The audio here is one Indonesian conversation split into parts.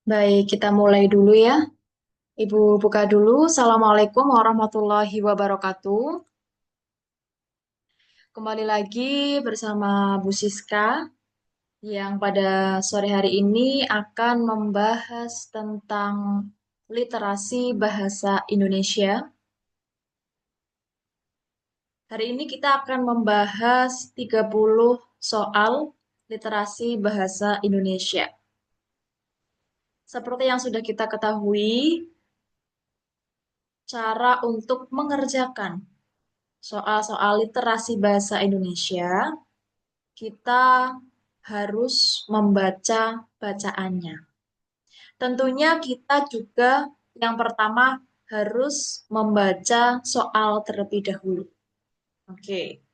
Baik, kita mulai dulu ya. Ibu buka dulu. Assalamualaikum warahmatullahi wabarakatuh. Kembali lagi bersama Bu Siska yang pada sore hari ini akan membahas tentang literasi bahasa Indonesia. Hari ini kita akan membahas 30 soal literasi bahasa Indonesia. Seperti yang sudah kita ketahui, cara untuk mengerjakan soal-soal literasi bahasa Indonesia, kita harus membaca bacaannya. Tentunya kita juga yang pertama harus membaca soal terlebih dahulu. Oke.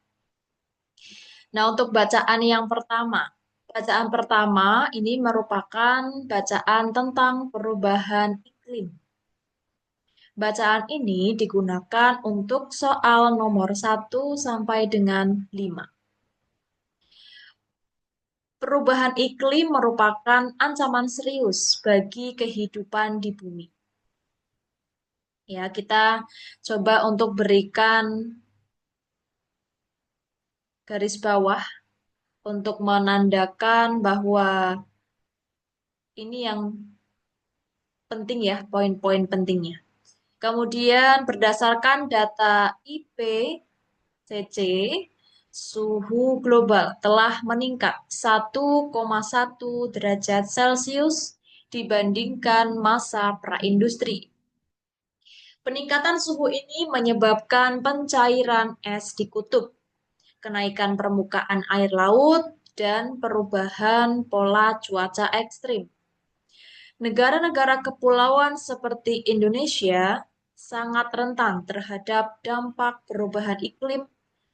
Nah, untuk bacaan pertama ini merupakan bacaan tentang perubahan iklim. Bacaan ini digunakan untuk soal nomor 1 sampai dengan 5. Perubahan iklim merupakan ancaman serius bagi kehidupan di bumi. Ya, kita coba untuk berikan garis bawah untuk menandakan bahwa ini yang penting ya, poin-poin pentingnya. Kemudian berdasarkan data IPCC, suhu global telah meningkat 1,1 derajat Celcius dibandingkan masa praindustri. Peningkatan suhu ini menyebabkan pencairan es di kutub, kenaikan permukaan air laut, dan perubahan pola cuaca ekstrim. Negara-negara kepulauan seperti Indonesia sangat rentan terhadap dampak perubahan iklim,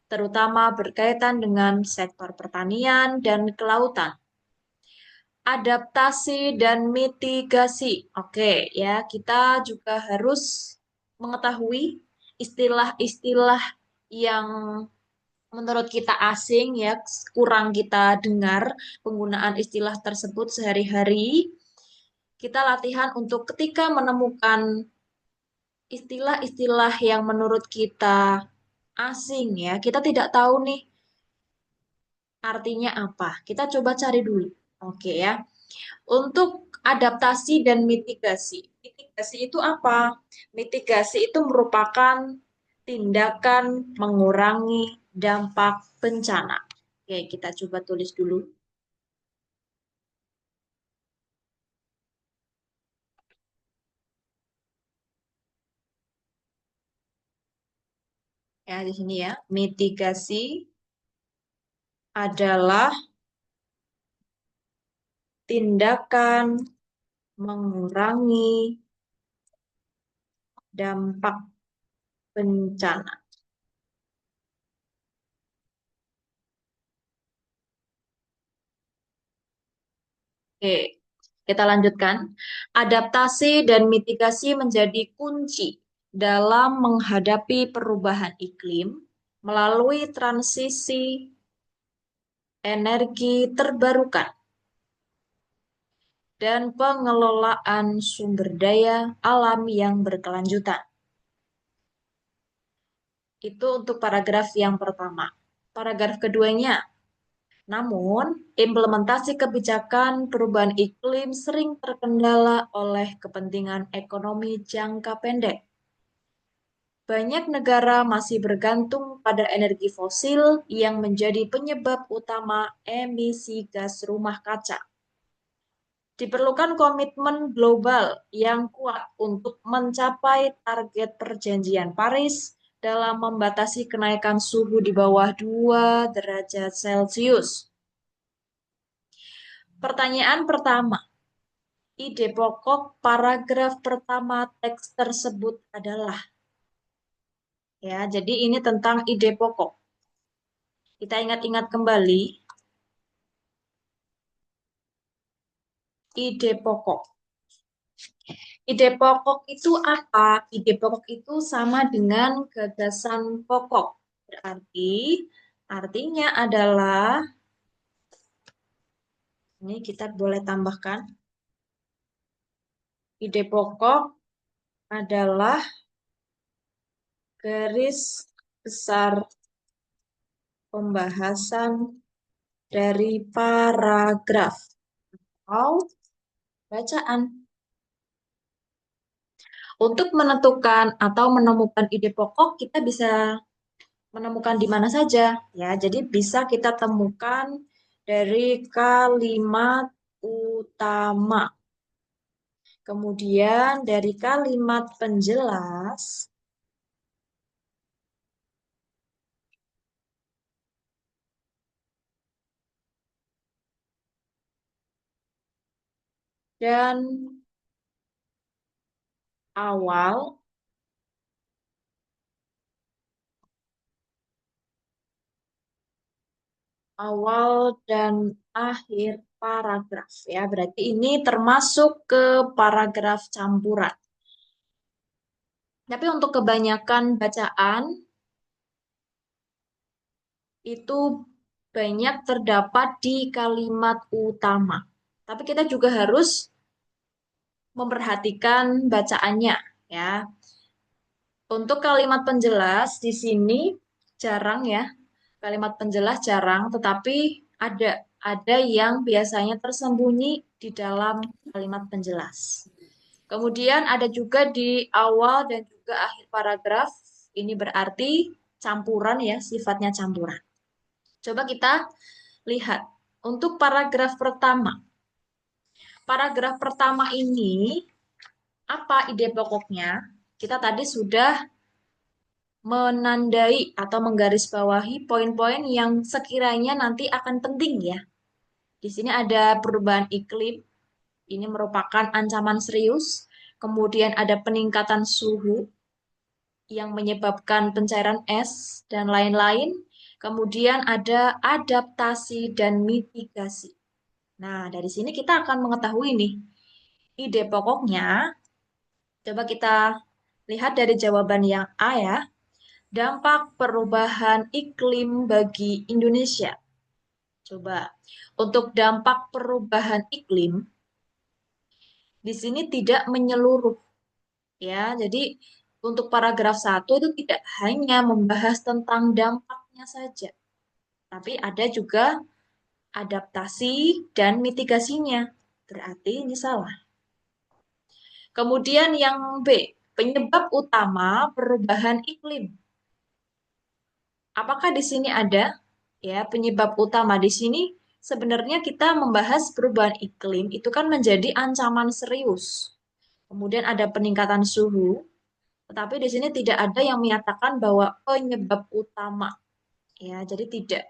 terutama berkaitan dengan sektor pertanian dan kelautan. Adaptasi dan mitigasi. Oke, ya, kita juga harus mengetahui istilah-istilah yang menurut kita asing ya, kurang kita dengar penggunaan istilah tersebut sehari-hari. Kita latihan untuk ketika menemukan istilah-istilah yang menurut kita asing ya, kita tidak tahu nih artinya apa. Kita coba cari dulu. Oke ya. Untuk adaptasi dan mitigasi. Mitigasi itu apa? Mitigasi itu merupakan tindakan mengurangi dampak bencana. Oke, kita coba tulis dulu. Ya, di sini ya. Mitigasi adalah tindakan mengurangi dampak bencana. Oke, kita lanjutkan. Adaptasi dan mitigasi menjadi kunci dalam menghadapi perubahan iklim melalui transisi energi terbarukan dan pengelolaan sumber daya alam yang berkelanjutan. Itu untuk paragraf yang pertama. Paragraf keduanya, namun, implementasi kebijakan perubahan iklim sering terkendala oleh kepentingan ekonomi jangka pendek. Banyak negara masih bergantung pada energi fosil yang menjadi penyebab utama emisi gas rumah kaca. Diperlukan komitmen global yang kuat untuk mencapai target Perjanjian Paris dalam membatasi kenaikan suhu di bawah 2 derajat Celcius. Pertanyaan pertama, ide pokok paragraf pertama teks tersebut adalah, ya, jadi ini tentang ide pokok. Kita ingat-ingat kembali ide pokok. Ide pokok itu apa? Ide pokok itu sama dengan gagasan pokok. Berarti artinya adalah, ini kita boleh tambahkan, Ide pokok adalah garis besar pembahasan dari paragraf atau bacaan. Untuk menentukan atau menemukan ide pokok, kita bisa menemukan di mana saja, ya. Jadi bisa kita temukan dari kalimat utama. Kemudian dari kalimat penjelas dan awal awal dan akhir paragraf, ya. Berarti ini termasuk ke paragraf campuran. Tapi untuk kebanyakan bacaan itu banyak terdapat di kalimat utama. Tapi kita juga harus memperhatikan bacaannya, ya. Untuk kalimat penjelas di sini jarang, ya. Kalimat penjelas jarang, tetapi ada yang biasanya tersembunyi di dalam kalimat penjelas. Kemudian ada juga di awal dan juga akhir paragraf. Ini berarti campuran, ya, sifatnya campuran. Coba kita lihat untuk paragraf pertama. Paragraf pertama ini apa ide pokoknya? Kita tadi sudah menandai atau menggarisbawahi poin-poin yang sekiranya nanti akan penting, ya. Di sini ada perubahan iklim, ini merupakan ancaman serius. Kemudian ada peningkatan suhu yang menyebabkan pencairan es dan lain-lain. Kemudian ada adaptasi dan mitigasi. Nah, dari sini kita akan mengetahui nih ide pokoknya. Coba kita lihat dari jawaban yang A, ya. Dampak perubahan iklim bagi Indonesia. Coba, untuk dampak perubahan iklim, di sini tidak menyeluruh, ya. Jadi, untuk paragraf satu itu tidak hanya membahas tentang dampaknya saja, tapi ada juga adaptasi dan mitigasinya. Berarti ini salah. Kemudian yang B, penyebab utama perubahan iklim. Apakah di sini ada, ya, penyebab utama di sini? Sebenarnya kita membahas perubahan iklim itu kan menjadi ancaman serius. Kemudian ada peningkatan suhu, tetapi di sini tidak ada yang menyatakan bahwa penyebab utama, ya. Jadi tidak,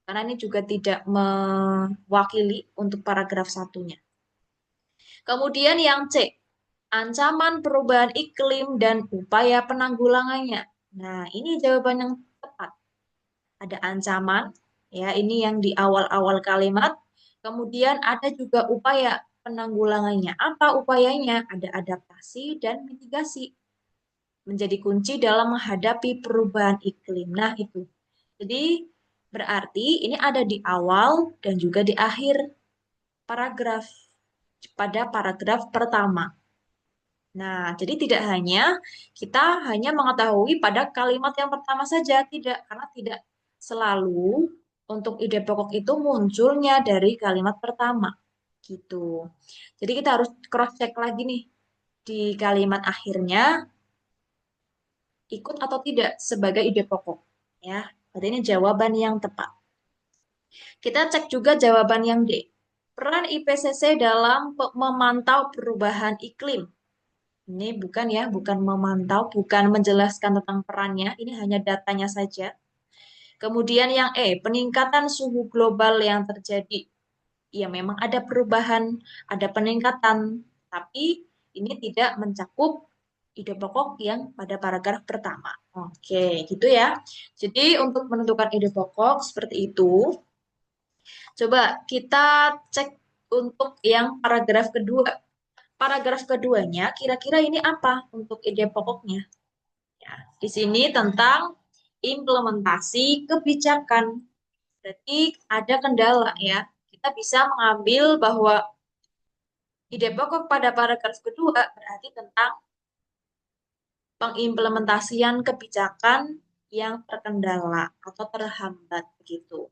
karena ini juga tidak mewakili untuk paragraf satunya. Kemudian yang C, ancaman perubahan iklim dan upaya penanggulangannya. Nah, ini jawaban yang tepat. Ada ancaman, ya, ini yang di awal-awal kalimat. Kemudian ada juga upaya penanggulangannya. Apa upayanya? Ada adaptasi dan mitigasi. Menjadi kunci dalam menghadapi perubahan iklim. Nah, itu. Jadi, berarti ini ada di awal dan juga di akhir paragraf, pada paragraf pertama. Nah, jadi tidak hanya kita hanya mengetahui pada kalimat yang pertama saja, tidak, karena tidak selalu untuk ide pokok itu munculnya dari kalimat pertama, gitu. Jadi kita harus cross check lagi nih di kalimat akhirnya ikut atau tidak sebagai ide pokok, ya. Berarti ini jawaban yang tepat. Kita cek juga jawaban yang D. Peran IPCC dalam memantau perubahan iklim. Ini bukan, ya, bukan memantau, bukan menjelaskan tentang perannya, ini hanya datanya saja. Kemudian yang E, peningkatan suhu global yang terjadi. Ya, memang ada perubahan, ada peningkatan, tapi ini tidak mencakup ide pokok yang pada paragraf pertama. Oke, gitu, ya. Jadi untuk menentukan ide pokok seperti itu. Coba kita cek untuk yang paragraf kedua. Paragraf keduanya, kira-kira ini apa untuk ide pokoknya? Ya, di sini tentang implementasi kebijakan. Berarti ada kendala, ya. Kita bisa mengambil bahwa Ide pokok pada paragraf kedua berarti tentang pengimplementasian kebijakan yang terkendala atau terhambat begitu.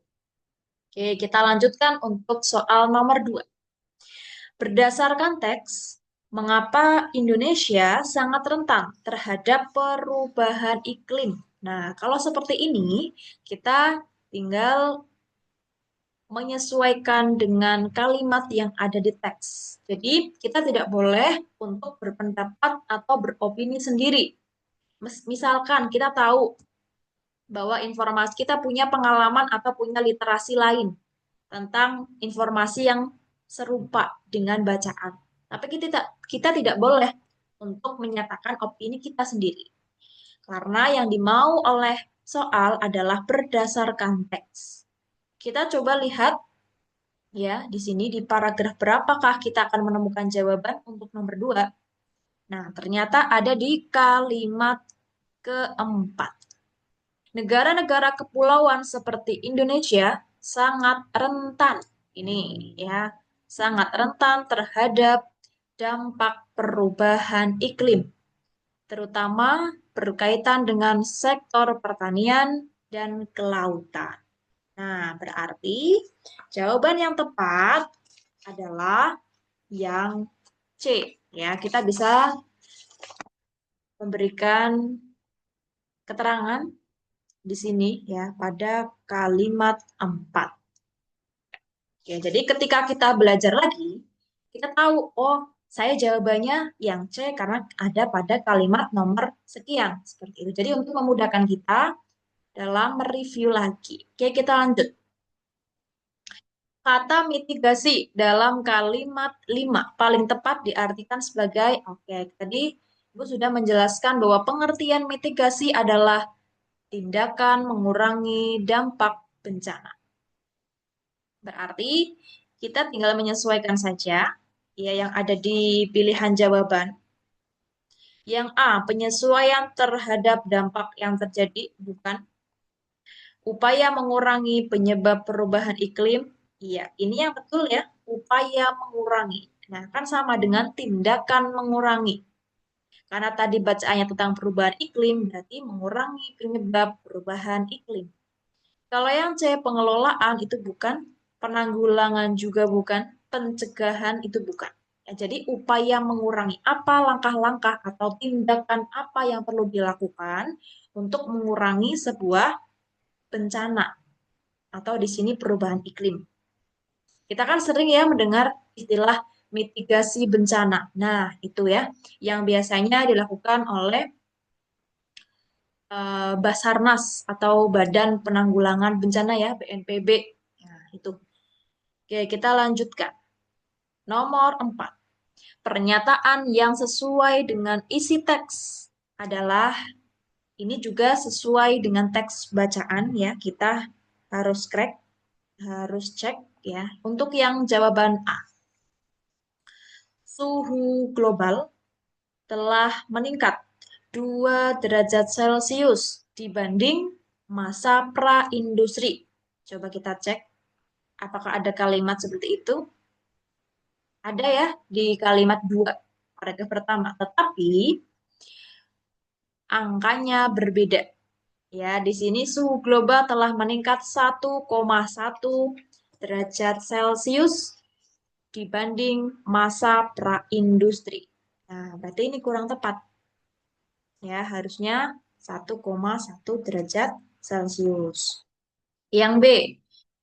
Oke, kita lanjutkan untuk soal nomor 2. Berdasarkan teks, mengapa Indonesia sangat rentan terhadap perubahan iklim? Nah, kalau seperti ini, kita tinggal menyesuaikan dengan kalimat yang ada di teks. Jadi, kita tidak boleh untuk berpendapat atau beropini sendiri. Misalkan kita tahu bahwa informasi kita punya pengalaman atau punya literasi lain tentang informasi yang serupa dengan bacaan. Tapi kita tidak boleh untuk menyatakan opini kita sendiri. Karena yang dimau oleh soal adalah berdasarkan teks. Kita coba lihat ya di sini di paragraf berapakah kita akan menemukan jawaban untuk nomor 2. Nah, ternyata ada di kalimat keempat. Negara-negara kepulauan seperti Indonesia sangat rentan. Ini ya, sangat rentan terhadap dampak perubahan iklim, terutama berkaitan dengan sektor pertanian dan kelautan. Nah, berarti jawaban yang tepat adalah yang C. Ya, kita bisa memberikan keterangan di sini ya pada kalimat 4. Oke, jadi ketika kita belajar lagi, kita tahu, oh, saya jawabannya yang C karena ada pada kalimat nomor sekian. Seperti itu. Jadi untuk memudahkan kita dalam mereview lagi. Oke, kita lanjut. Kata mitigasi dalam kalimat 5 paling tepat diartikan sebagai, oke, tadi Ibu sudah menjelaskan bahwa pengertian mitigasi adalah tindakan mengurangi dampak bencana. Berarti kita tinggal menyesuaikan saja ya yang ada di pilihan jawaban. Yang A, penyesuaian terhadap dampak yang terjadi, bukan. Upaya mengurangi penyebab perubahan iklim, iya, ini yang betul ya, upaya mengurangi. Nah, kan sama dengan tindakan mengurangi. Karena tadi bacaannya tentang perubahan iklim, berarti mengurangi penyebab perubahan iklim. Kalau yang C, pengelolaan itu bukan, penanggulangan juga bukan, pencegahan itu bukan. Ya, jadi upaya mengurangi apa langkah-langkah atau tindakan apa yang perlu dilakukan untuk mengurangi sebuah bencana atau di sini perubahan iklim. Kita kan sering ya mendengar istilah mitigasi bencana. Nah, itu ya yang biasanya dilakukan oleh Basarnas atau Badan Penanggulangan Bencana ya, BNPB. Nah, itu. Oke, kita lanjutkan. Nomor 4. Pernyataan yang sesuai dengan isi teks adalah ini juga sesuai dengan teks bacaan ya. Kita harus harus cek ya. Untuk yang jawaban A, suhu global telah meningkat 2 derajat Celcius dibanding masa pra-industri. Coba kita cek apakah ada kalimat seperti itu. Ada ya di kalimat 2 paragraf pertama, tetapi angkanya berbeda. Ya, di sini suhu global telah meningkat 1,1 derajat Celcius dibanding masa pra-industri. Nah, berarti ini kurang tepat. Ya, harusnya 1,1 derajat Celcius. Yang B,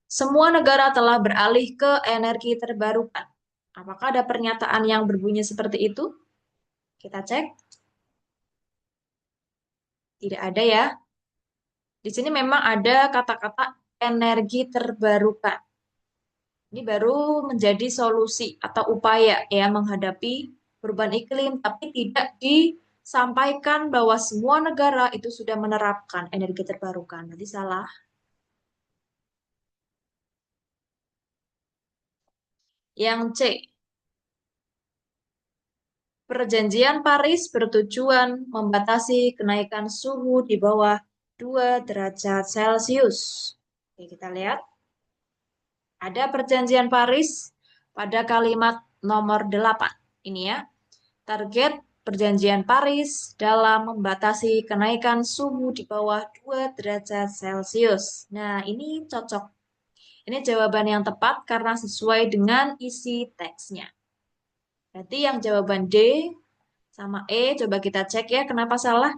semua negara telah beralih ke energi terbarukan. Apakah ada pernyataan yang berbunyi seperti itu? Kita cek. Tidak ada ya. Di sini memang ada kata-kata energi terbarukan. Ini baru menjadi solusi atau upaya ya menghadapi perubahan iklim, tapi tidak disampaikan bahwa semua negara itu sudah menerapkan energi terbarukan. Nanti salah. Yang C, Perjanjian Paris bertujuan membatasi kenaikan suhu di bawah 2 derajat Celcius. Oke, kita lihat. Ada Perjanjian Paris pada kalimat nomor 8. Ini ya, target Perjanjian Paris dalam membatasi kenaikan suhu di bawah 2 derajat Celcius. Nah, ini cocok. Ini jawaban yang tepat karena sesuai dengan isi teksnya. Berarti yang jawaban D sama E, coba kita cek ya, kenapa salah.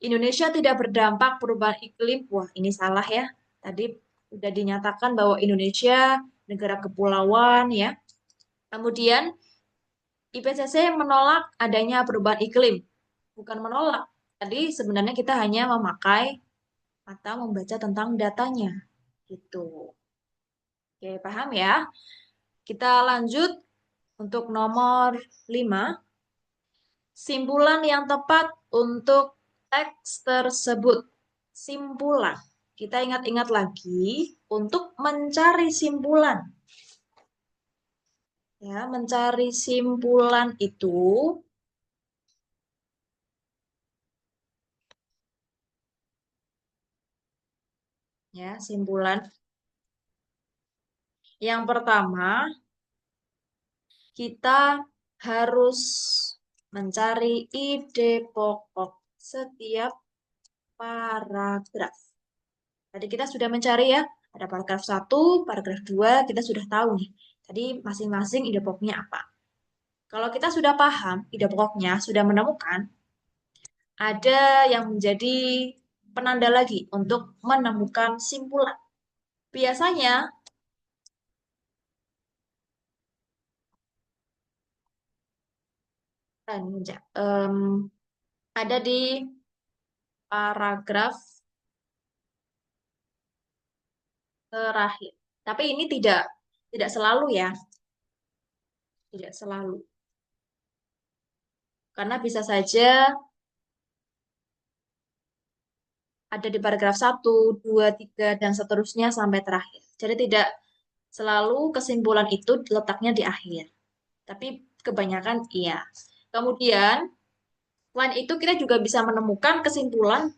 Indonesia tidak berdampak perubahan iklim. Wah, ini salah ya. Tadi sudah dinyatakan bahwa Indonesia negara kepulauan ya. Kemudian IPCC menolak adanya perubahan iklim. Bukan menolak. Tadi sebenarnya kita hanya memakai atau membaca tentang datanya. Gitu. Oke, paham ya? Kita lanjut untuk nomor 5. Simpulan yang tepat untuk teks tersebut. Simpulan. Kita ingat-ingat lagi untuk mencari simpulan. Ya, mencari simpulan itu ya, simpulan. Yang pertama, kita harus mencari ide pokok setiap paragraf. Tadi kita sudah mencari ya, ada paragraf 1, paragraf 2, kita sudah tahu nih. Tadi masing-masing ide pokoknya apa. Kalau kita sudah paham ide pokoknya, sudah menemukan, ada yang menjadi penanda lagi untuk menemukan simpulan. Biasanya ada di paragraf terakhir. Tapi ini tidak selalu ya, tidak selalu. Karena bisa saja ada di paragraf 1, 2, 3, dan seterusnya sampai terakhir. Jadi tidak selalu kesimpulan itu letaknya di akhir. Tapi kebanyakan iya. Kemudian, selain itu kita juga bisa menemukan kesimpulan.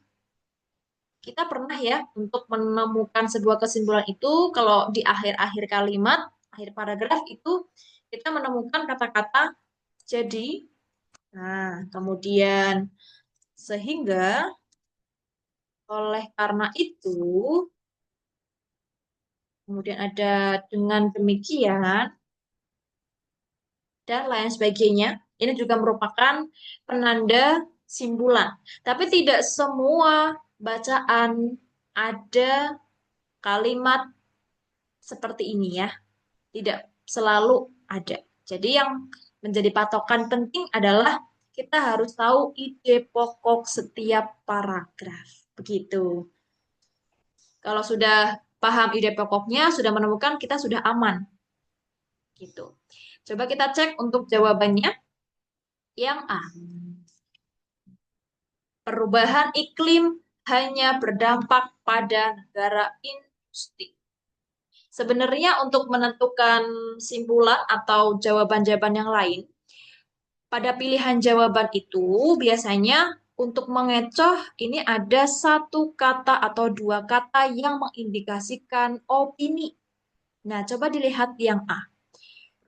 Kita pernah ya untuk menemukan sebuah kesimpulan itu kalau di akhir-akhir kalimat, akhir paragraf itu kita menemukan kata-kata jadi. Nah, kemudian sehingga oleh karena itu, kemudian ada dengan demikian dan lain sebagainya. Ini juga merupakan penanda simpulan. Tapi tidak semua bacaan ada kalimat seperti ini ya. Tidak selalu ada. Jadi yang menjadi patokan penting adalah kita harus tahu ide pokok setiap paragraf. Begitu. Kalau sudah paham ide pokoknya, sudah menemukan, kita sudah aman. Gitu. Coba kita cek untuk jawabannya. Yang A. Perubahan iklim hanya berdampak pada negara industri. Sebenarnya untuk menentukan simpulan atau jawaban-jawaban yang lain, pada pilihan jawaban itu biasanya untuk mengecoh ini ada satu kata atau dua kata yang mengindikasikan opini. Nah, coba dilihat yang A.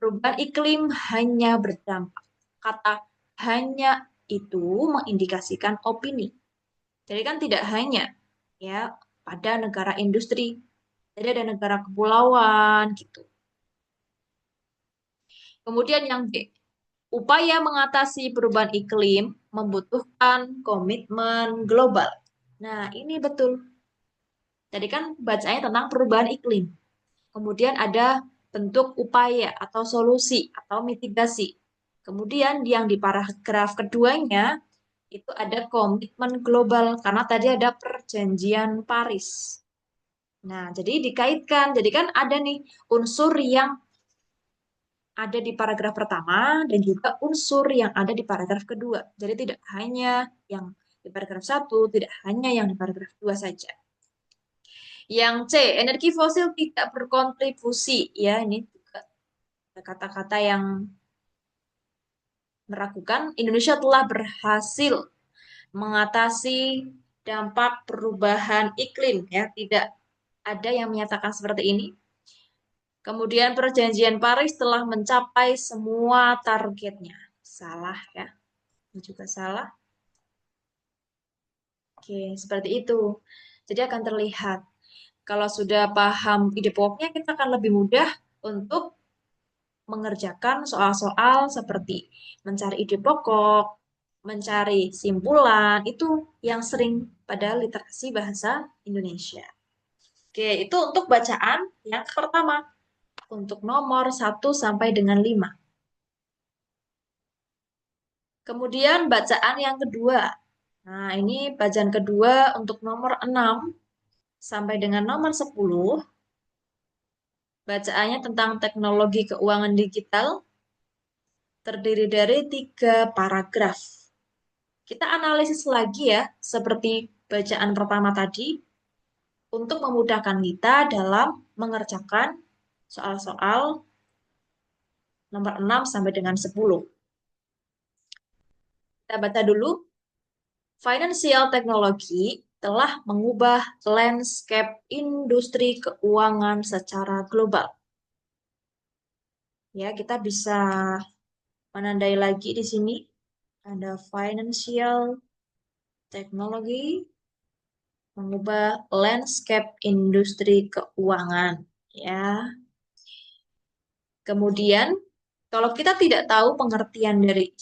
Perubahan iklim hanya berdampak. Kata hanya itu mengindikasikan opini. Jadi kan tidak hanya ya pada negara industri. Jadi ada negara kepulauan gitu. Kemudian yang B. Upaya mengatasi perubahan iklim membutuhkan komitmen global. Nah, ini betul. Tadi kan bacanya tentang perubahan iklim. Kemudian ada bentuk upaya atau solusi atau mitigasi. Kemudian yang di paragraf keduanya itu ada komitmen global karena tadi ada perjanjian Paris. Nah, jadi dikaitkan. Jadi kan ada nih unsur yang ada di paragraf pertama dan juga unsur yang ada di paragraf kedua. Jadi tidak hanya yang di paragraf satu, tidak hanya yang di paragraf dua saja. Yang C, energi fosil tidak berkontribusi. Ya, ini juga kata-kata yang meragukan. Indonesia telah berhasil mengatasi dampak perubahan iklim. Ya, tidak ada yang menyatakan seperti ini. Kemudian perjanjian Paris telah mencapai semua targetnya. Salah ya, ini juga salah. Oke, seperti itu. Jadi akan terlihat. Kalau sudah paham ide pokoknya, kita akan lebih mudah untuk mengerjakan soal-soal seperti mencari ide pokok, mencari simpulan, itu yang sering pada literasi bahasa Indonesia. Oke, itu untuk bacaan yang pertama, untuk nomor 1 sampai dengan 5. Kemudian bacaan yang kedua. Nah, ini bacaan kedua untuk nomor 6 sampai dengan nomor 10. Bacaannya tentang teknologi keuangan digital, terdiri dari 3 paragraf. Kita analisis lagi ya, seperti bacaan pertama tadi, untuk memudahkan kita dalam mengerjakan soal-soal nomor 6 sampai dengan 10. Kita baca dulu. Financial technology telah mengubah landscape industri keuangan secara global. Ya, kita bisa menandai lagi di sini. Ada financial technology mengubah landscape industri keuangan. Ya, kemudian kalau kita tidak tahu pengertian dari